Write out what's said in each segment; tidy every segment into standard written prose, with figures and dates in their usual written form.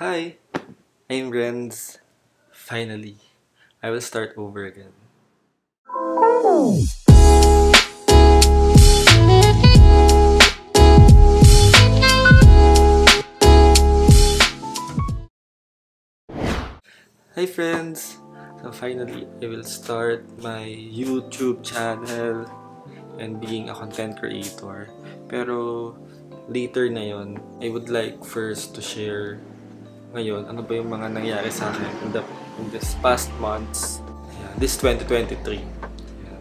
Hi, I'm Renz. Finally, I will start over again. Hi friends! So finally, I will start my YouTube channel and being a content creator. Pero later na yon, I would like first to share ngayon ano ba yung mga nangyari sa akin in this past months. Yeah, this 2023. Yeah,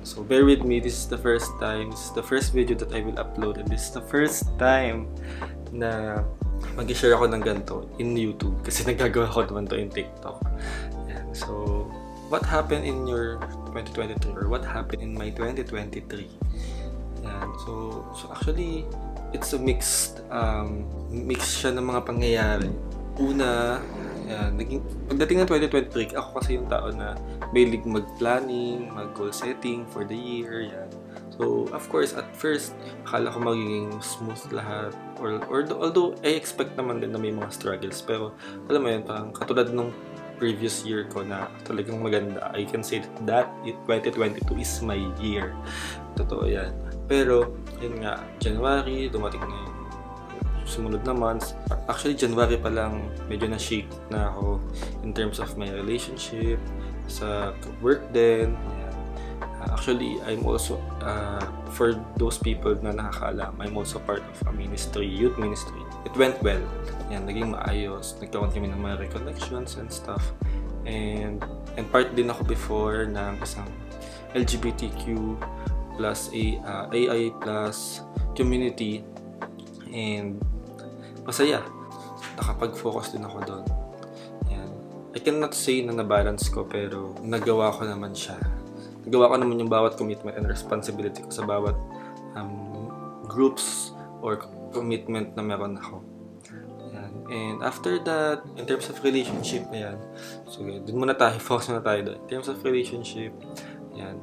so bear with me, this is the first time, this is the first video that I will upload, and this is the first time na mag-share ako ng ganito in YouTube kasi nagagawa ko naman to in TikTok. Yeah, so what happened in your 2023 or what happened in my 2023? Yan. So actually, it's a mix siya ng mga pangyayari. Una, yan, pagdating ng 2023, ako kasi yung tao na mahilig mag-planning, mag-goal setting for the year, yan. So, of course, at first, akala ko magiging smooth lahat. Although, I expect naman din na may mga struggles. Pero, alam mo yun, parang katulad nung previous year ko na talagang maganda. I can say that 2022 is my year. Totoo yan. Pero, yun nga, January, dumating na yung sumunod na months. Actually, January pa lang, medyo na-shake na ako in terms of my relationship, sa work din. Actually, I'm also, for those people na nakakaalam, I'm also part of a ministry, youth ministry. It went well. Yan, naging maayos. Nagkaroon kami ng mga recollections and stuff. And part din ako before ng isang LGBTQ plus AI plus community. And masaya. Nakapag-focus din ako doon. Yan. I cannot say na na-balance ko, pero nagawa ko naman siya. Nagawa ko naman yung bawat commitment and responsibility ko sa bawat groups or commitment na meron ako. Yan. And after that, in terms of relationship, ayan. So, dun muna tayo, focus muna tayo doon. In terms of relationship, ayan.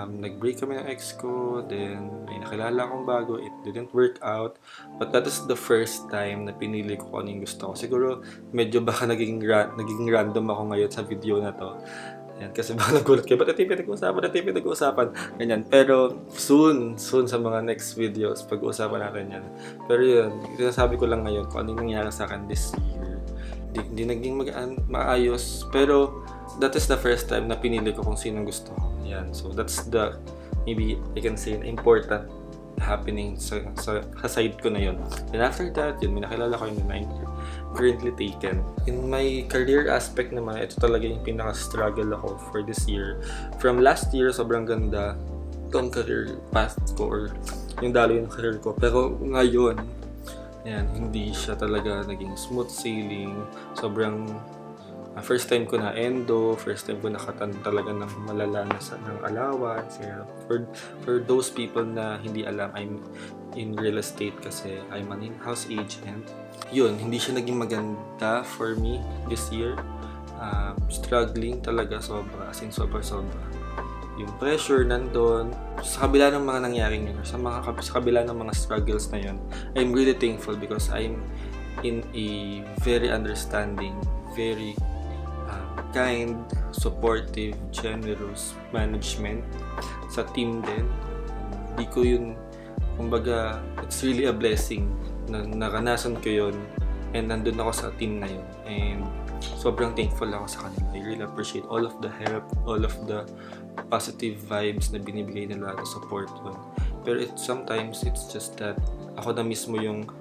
Nag-break kami ng ex ko, then may nakilala akong bago, it didn't work out. But that is the first time na pinili ko kung ano yung gusto ko. Siguro, medyo baka naging random ako ngayon sa video na to. Yan, kasi baka nagulat kayo, ba't ito yung pinag-uusapan? Ganyan. Pero soon sa mga next videos, pag-uusapan natin yan. Pero yun, sinasabi ko lang ngayon kung ano yung nangyari sa akin this year. Hindi naging maayos, pero that is the first time na pinili ko kung sinong gusto ko. Yan. So that's the, maybe I can say, important happening sa side ko na yun. And after that, yun, may nakilala ko yung currently taken. In my career aspect naman, ito talaga yung pinaka-struggle ako for this year. From last year, sobrang ganda itong career path ko or yung daloy ng career ko. Pero ngayon, yan, hindi siya talaga naging smooth sailing. Sobrang first time ko na endo, first time ko nakatan talaga ng malala na ng allowance. Yeah. For those people na hindi alam, I'm in real estate kasi I'm an in-house agent. Yun, hindi siya naging maganda for me this year. Struggling talaga sobra, as in sobra. Yung pressure nandun. Sa kabila ng mga nangyaring yun, sa kabila ng mga struggles na yun, I'm really thankful because I'm in a very understanding, very kind, supportive, generous management sa team din. Hindi ko yun, kumbaga, it's really a blessing na naranasan ko yun and nandun ako sa team na yun. And sobrang thankful ako sa kanila. I really appreciate all of the help, all of the positive vibes na binibigay nila to support yun. Pero sometimes, it's just that ako na mismo yung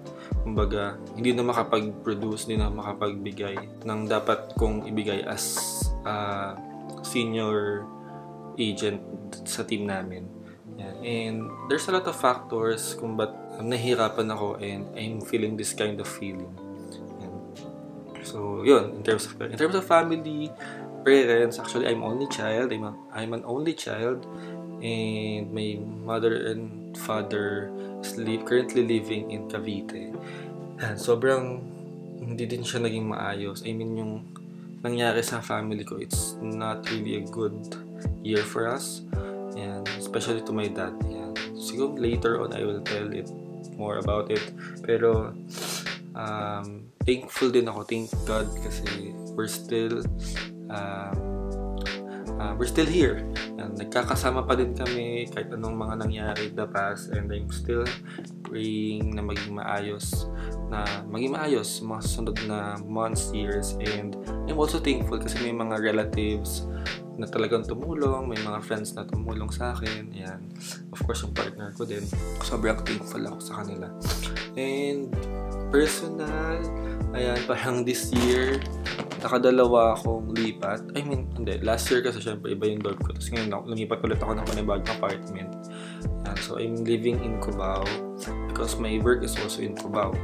kumbaga, hindi na makapag-produce, hindi na makapagbigay ng dapat kong ibigay as senior agent sa team namin. Yeah. And there's a lot of factors kung ba't nahihirapan ako and I'm feeling this kind of feeling. And so, yun, in terms of family, parents, actually, I'm only child. I'm an only child. And my mother and father is currently living in Cavite. And sobrang hindi din siya naging maayos. I mean, yung nangyari sa family ko, it's not really a good year for us. And especially to my dad. Yan. Siguro later on, I will tell it more about it. Pero, thankful din ako, thank God, kasi we're still here. And nagkakasama pa din kami kahit anong mga nangyari in the past, and I'm still praying na maging maayos mga susunod na months, years. And I'm also thankful kasi may mga relatives na talagang tumulong, may mga friends na tumulong sa akin. Ayan. Of course, yung partner ko din. Sobrang thankful ako sa kanila. And personal, ayan, parang this year, nakadalawa akong lipat. I mean, hindi. Last year kasi syempre iba yung dorm ko. Tapos ngayon lumipat ulit ako ng panibagong apartment. Ayan. So, I'm living in Cubao because my work is also in Cubao.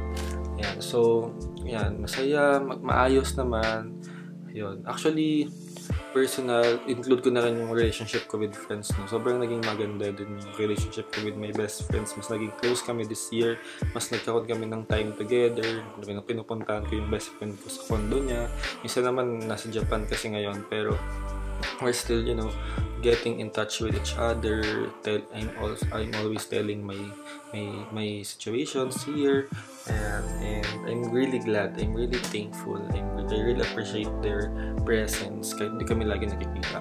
Ayan. So, ayan. Masaya, maayos naman. Ayun. Actually, personal, include ko na rin yung relationship ko with friends. No? Sobrang naging maganda din yung relationship ko with my best friends. Mas naging close kami this year. Mas nagkaroon kami ng time together. Pinupuntahan ko yung best friend ko sa condo niya. Minsan naman nasa Japan kasi ngayon. Pero we're still, getting in touch with each other. I'm always telling my situations here. And I'm really glad. I'm really thankful. I really appreciate their presence kahit hindi kami lagi nakikita.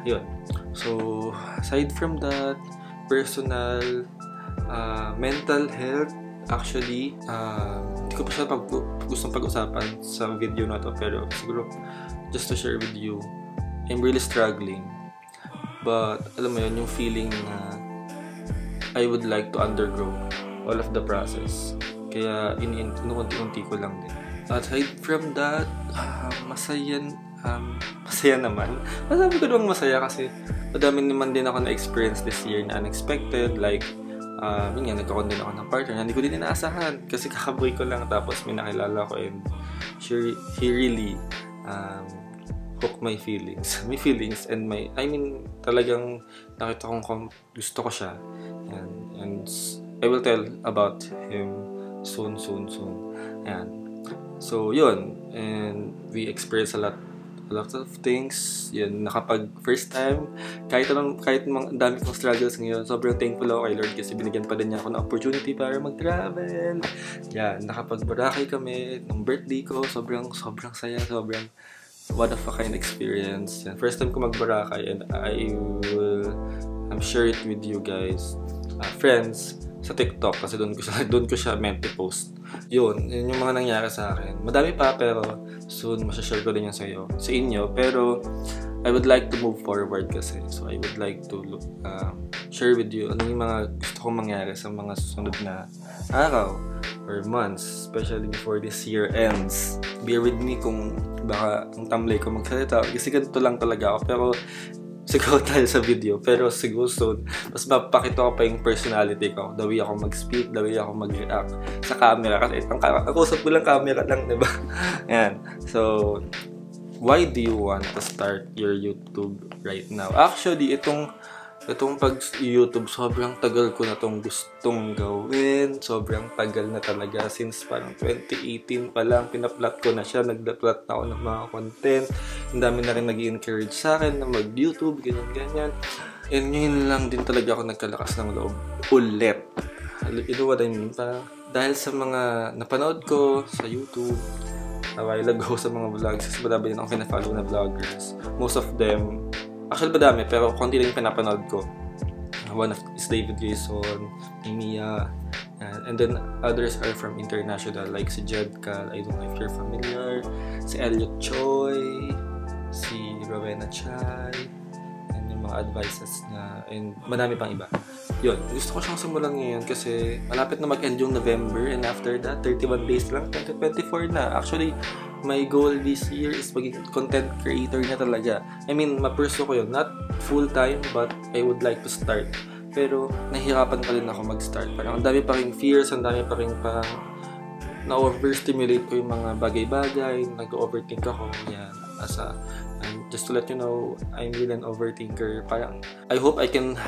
Yun. So, aside from that, personal, mental health, actually, hindi ko pa siya gustong pag-usapan sa video na to, pero siguro, just to share with you, I'm really struggling. But, alam mo yun, yung feeling na I would like to undergo all of the process. Kaya, inuunti-unti ko lang din. Aside from that, masaya naman. Masabi ko naman masaya kasi madami naman din ako na-experience this year na unexpected. Like, yun nga, nagkaroon din ako ng partner na hindi ko din inaasahan kasi kakaboy ko lang, tapos may nakilala ko, and he really hooked my feelings. My feelings and talagang nakita kong gusto ko siya. And I will tell about him soon. Ayan. So, yun. And we experienced a lot of things. Yun, nakapag first time, kahit dami kong struggles ngayon, sobrang thankful ako kay Lord kasi binigyan pa din niya ako ng opportunity para mag-travel. Yan, nakapag-Boracay kami ng birthday ko. Sobrang saya, sobrang one of a kind experience. Yan, first time ko mag-Boracay, and I'm share it with you guys, friends, sa TikTok kasi doon ko siya meant to post. Yun yung mga nangyari sa akin. Madami pa, pero soon masashare ko din yan sa inyo. Pero I would like to move forward kasi. So I would like to share with you ano yung mga gusto kong mangyari sa mga susunod na araw or months, especially before this year ends. Bear with me kung baka ang tamlay ko magsalita kasi ganito lang talaga ako, pero siguro tayo sa video, pero siguro soon, mas mapakita ko pa yung personality ko, the way ako mag-speak, the way ako mag-react sa camera, kasi ang kausap ko lang camera lang, diba? Yan. So, why do you want to start your YouTube right now? Actually, itong pag-YouTube, sobrang tagal ko na itong gustong gawin. Sobrang tagal na talaga. Since parang 2018 pa lang, pinaplot ko na siya. Nagda-plot na ako ng mga content. Ang dami na rin nag-i-encourage sa akin na mag-YouTube, ganyan. And yun lang din talaga ako nagkalakas ng loob. Ulit. You know what I mean? Dahil sa mga napanood ko sa YouTube, a while ago sa mga vlogs, kasi madami din akong pinafollow na vloggers. Most of them, actually madami, pero konti lang yung pinapanood ko. One of is David Jason, Mia, and then others are from international, like si Jedka, I don't know if you're familiar, si Elliot Choi, si Rowena Chai, and yung mga advices na, and madami pang iba. Yun, gusto ko siyang simulan ngayon kasi malapit na mag-end yung November, and after that, 31 days lang, 2024 na. Actually, my goal this year is maging content creator na talaga. I mean, ma-pursue ko yun. Not full-time, but I would like to start. Pero, nahihirapan pa rin ako mag-start. Parang ang dami pa rin fears, ang dami pa rin parang na-overstimulate ko yung mga bagay-bagay, nag-overthink ako. Yan. And just to let you know, I'm really an overthinker. Parang, I hope I can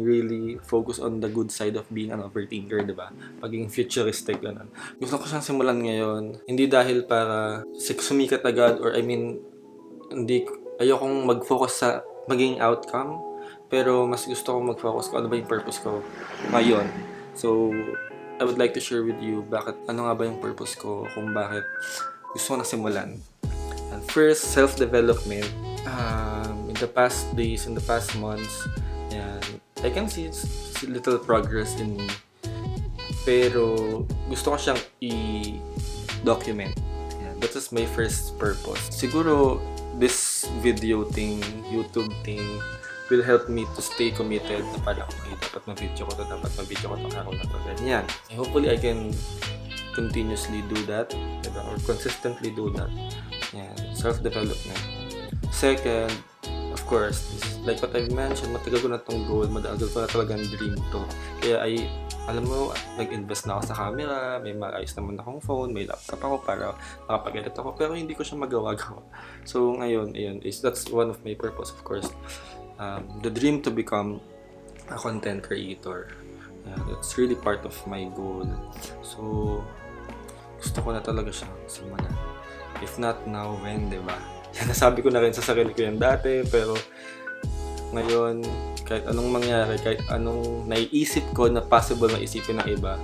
really focus on the good side of being an overthinker, diba? Pagiging futuristic, ganun. Gusto ko siyang simulan ngayon. Hindi dahil para sumikat agad, or ayokong mag-focus sa maging outcome, pero mas gusto kong mag-focus kung ano ba yung purpose ko ngayon. So, I would like to share with you ano nga ba yung purpose ko, kung bakit gusto ko na simulan. And first, self-development. In the past days, in the past months, yan, I can see little progress in me. Pero gusto ko siyang i-document. Yan, that is my first purpose. Siguro, this video thing, YouTube thing, will help me to stay committed na parang, okay, dapat ma-video ko to, araw na to, ganyan. Hopefully, I can continuously do that, diba? Or consistently do that. Yan, self-development. Second, of course, like what I've mentioned, matagal ko na tong goal, matagal ko na talagang dream to. Kaya alam mo, nag-invest na ako sa camera, may maayos naman akong phone, may laptop ako para makapag-edit ako, pero hindi ko siya magawa-gawa. So ngayon, that's one of my purpose, of course. The dream to become a content creator. That's really part of my goal. So, gusto ko na talaga siyang simulan. If not now, when, diba? Nasabi ko na rin sa sarili ko yan dati, pero ngayon, kahit anong mangyari, kahit anong naiisip ko na possible na isipin ng iba,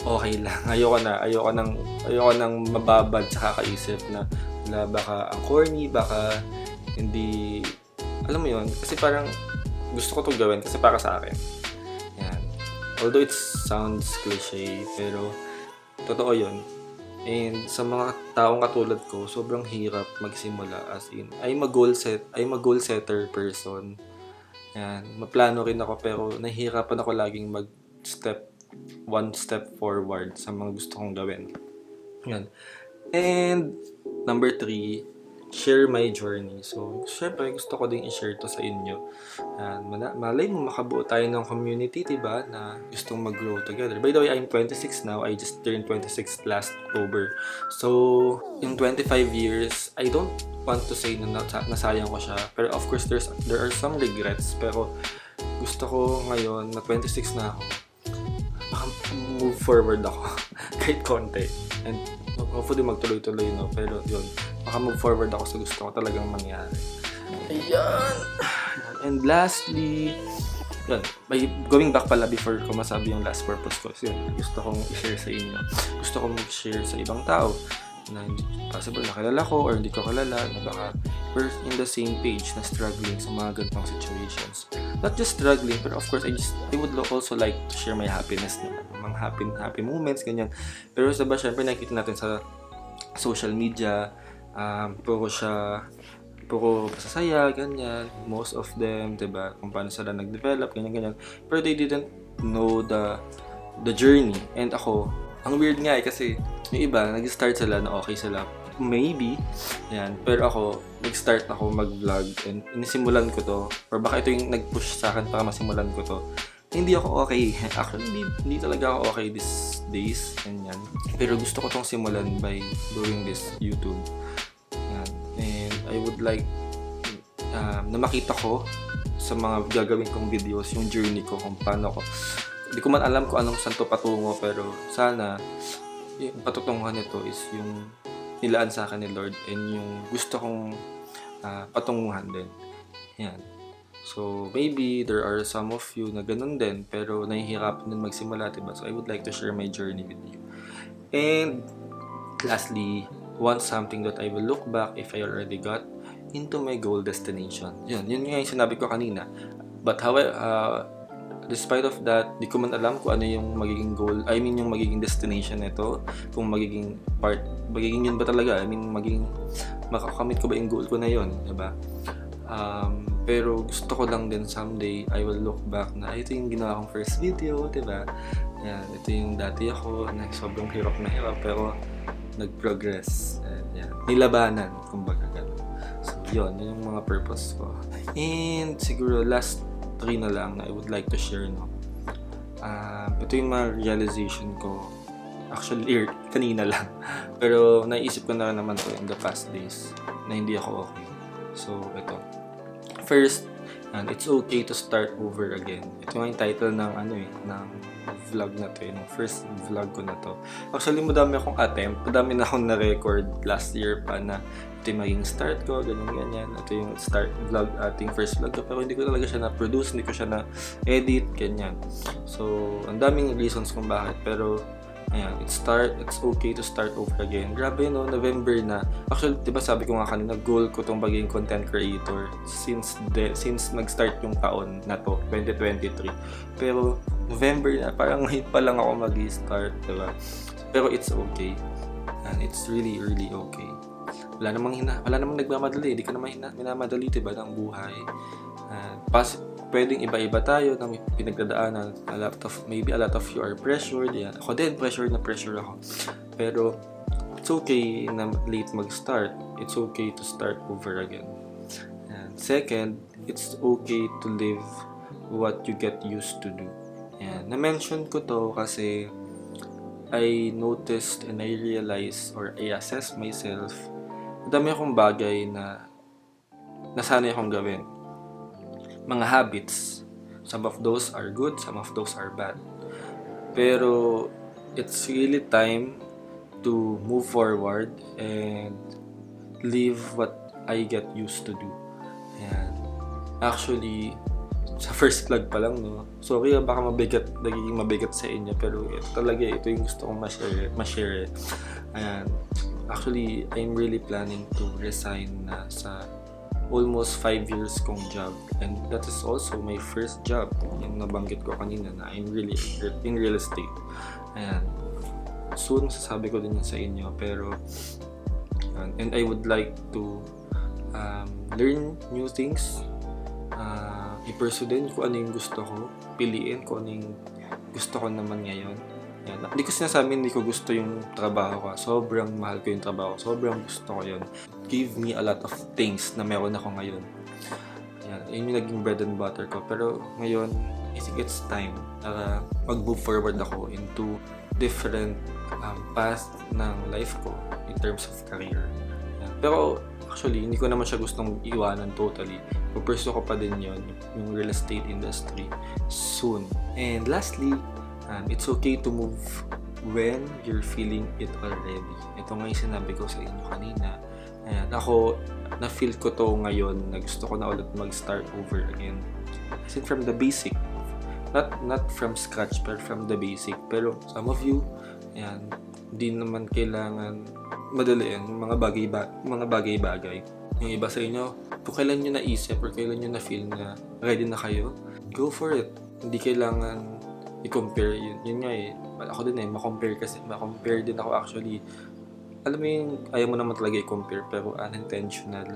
okay lang. Ayoko nang mababad sa kakaisip na baka ang corny, baka hindi, alam mo yun, kasi parang gusto ko itong gawin kasi para sa akin. Yan. Although it sounds cliche, pero totoo yun. And sa mga taong katulad ko, sobrang hirap magsimula, as in, I'm a goal setter person. Yan, maplano rin ako, pero nahihirapan ako laging one step forward sa mga gusto kong gawin. Yan. And number 3, share my journey. So, syempre, gusto ko din i-share to sa inyo. And malay mo, makabuo tayo ng community, diba, na gustong mag-grow together. By the way, I'm 26 now. I just turned 26 last October. So, in 25 years, I don't want to say na nasayang ko siya. Pero of course, there are some regrets. Pero gusto ko ngayon, na 26 na ako, move forward ako. Kahit konti. And hopefully magtuloy-tuloy, no? Pero yun, move forward ako sa gusto ko talagang mangyari. Ayan! And lastly, yun, by going back pala before ko masabi yung last purpose ko, so yun, gusto kong i-share sa inyo. Gusto kong mag-share sa ibang tao na hindi possible na kilala ko or hindi ko kilala, na baka we're in the same page na struggling sa mga ganitong situations. Not just struggling, but of course, I would also like to share my happiness naman. Mga happy moments, ganyan. Pero diba, syempre nakikita natin sa social media, puro masasaya, ganyan. Most of them, diba, kung paano sila nag-develop, ganyan. Pero they didn't know the journey. And ako, ang weird nga kasi yung iba, nag-start sila na okay sila. Maybe, yan. Pero ako, nag-start ako mag-vlog and inisimulan ko to, or baka ito yung nag-push sa akin para masimulan ko to. Hindi ako okay. Actually, hindi talaga ako okay these days, ganyan. Pero gusto ko tong simulan by doing this YouTube. Yan. And I would like na makita ko sa mga gagawin kong videos yung journey ko, kung paano ko. Hindi ko man alam kung anong santo patungo, pero sana yung patutunguhan nito is yung nilaan sa akin ni Lord and yung gusto kong patunguhan din. Yan. So, maybe there are some of you na ganun din, pero nahihirapan din magsimula, diba? So, I would like to share my journey with you. And, lastly, want something that I will look back if I already got into my goal destination. Yun nga yung sinabi ko kanina. But, despite of that, di ko man alam kung ano yung magiging goal, yung magiging destination nito, kung magiging yun ba talaga, makakamit ko ba yung goal ko na yun, diba? Pero gusto ko lang din someday, I will look back na ito yung ginawa kong first video, diba? Yan, ito yung dati ako, na sobrang hirap na hirap, pero nag-progress. Yan, nilabanan, kumbaga gano'n. So, yun yung mga purpose ko. And siguro last 3 na lang na I would like to share, no? Ito yung mga realization ko. Actually, kanina lang. Pero naisip ko na naman to in the past days na hindi ako okay. So, ito. First, it's okay to start over again. Ito nga yung title ng ng vlog na to, yung first vlog ko na to. Actually, madami akong attempt, madami na akong na-record last year pa na ito yung maging start ko, ganyan. Ito yung start vlog, ating first vlog ko, pero hindi ko talaga siya na-produce, hindi ko siya na-edit, ganyan. So, ang daming reasons kung bakit. Pero, ayan, it's okay to start over again. Grabe, no? November na. Actually, di ba sabi ko nga kanina, goal ko itong maging content creator since nag-start yung taon na to, 2023. Pero, November na, parang ngayon pa lang ako mag-start, di ba? Pero it's okay. And it's really, really okay. Wala namang nagmamadali. Hindi ka naman minamadali, diba, ng buhay. Pwedeng iba-iba tayo na may pinagdadaanan. Maybe a lot of you are pressured. Yeah. Ako din, pressure ako. Pero, it's okay na late mag-start. It's okay to start over again. And second, it's okay to live what you get used to do. And na-mention ko to kasi I noticed and I realized or I assessed myself, dami akong bagay na nasanay akong gawin. Mga habits. Some of those are good, some of those are bad. Pero it's really time to move forward and live what I get used to do. And actually, sa first vlog pa lang, no? Sorry, baka nagiging mabigat sa inyo, pero ito yung gusto kong ma-share. Ayan. Actually, I'm really planning to resign na sa almost 5 years kong job. And that is also my first job. Yung nabanggit ko kanina na I'm really in real estate. Ayan. Soon, sasabi ko din yun sa inyo. Pero, and I would like to learn new things. I-pursue din kung ano yung gusto ko. Piliin kung ano yung gusto ko naman ngayon. Yan. Hindi ko sinasabi hindi ko gusto yung trabaho ko. Sobrang mahal ko yung trabaho. Sobrang gusto ko yun. Give me a lot of things na meron ako ngayon. Yan. Yun yung naging bread and butter ko. Pero ngayon, I think it's time na mag-move forward ako into different path ng life ko in terms of career. Yan. Pero actually, hindi ko naman siya gustong iwanan totally. Pupursue ko pa din yun, yung real estate industry soon. And lastly, it's okay to move when you're feeling it already. Ito nga yung sinabi ko sa inyo kanina. Ayan, ako, na-feel ko to ngayon na gusto ko na ulit mag-start over again. As in from the basic. Not from scratch, but from the basic. Pero some of you, ayan, hindi naman kailangan madaliin yung mga bagay-bagay. Yung iba sa inyo, kung kailan nyo naisip or kailan nyo na-feel na ready na kayo, go for it. Hindi kailangan i-compare yun. Yun nga eh. Ako din ma-compare din ako actually. Alam mo yung, ayaw mo naman talaga i-compare pero unintentional.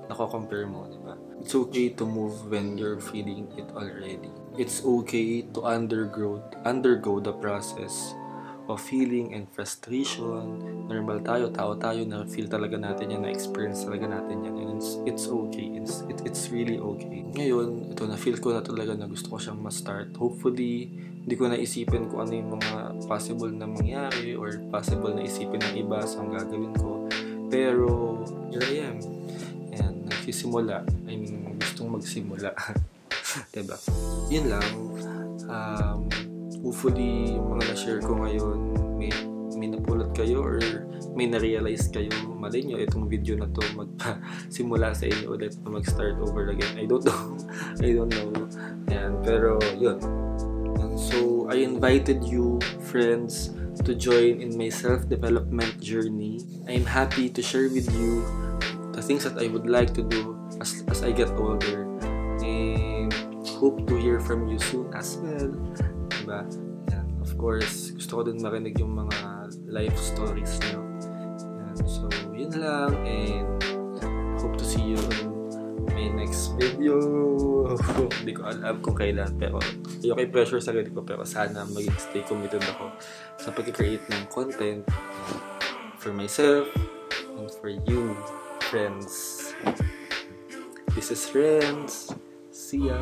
Nako-compare mo, di ba? It's okay to move when you're feeling it already. It's okay to undergo the process of feeling and frustration. Normal tayo, tao tayo, na feel talaga natin yan, na-experience talaga natin yan. And it's okay. It's really okay. Ngayon, ito, na-feel ko na talaga na gusto ko siyang ma-start. Hopefully, hindi ko naisipin kung ano yung mga possible na mangyari or possible na isipin ng iba sa ang gagawin ko. Pero, here I am. And nagsisimula. I mean, gustong magsimula. Diba? Yun lang. Hopefully, yung mga na-share ko ngayon, may napulot kayo or may na-realize kayo. Malay nyo, itong video na to magpa-simula sa inyo ulit na mag-start over again. I don't know. Ayan, pero yun. And so, I invited you, friends, to join in my self-development journey. I'm happy to share with you the things that I would like to do as I get older. And hope to hear from you soon as well. Diba? Yan. Of course, gusto ko din marinig yung mga life stories nyo. Yan. So, yun lang. And hope to see you in my next video. Hindi ko alam kung kailan. Pero, ayoko i-pressure sa sarili ko. Pero sana maging stay committed ako sa pag-create ng content for myself and for you, friends. This is Friends. See ya!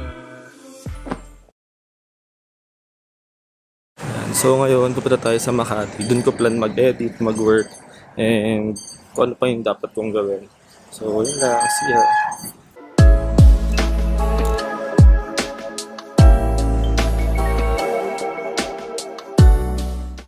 So ngayon, pupunta tayo sa Makati. Doon ko plan mag-edit, mag-work, and kung ano pa yung dapat kong gawin. So yun lang, see ya!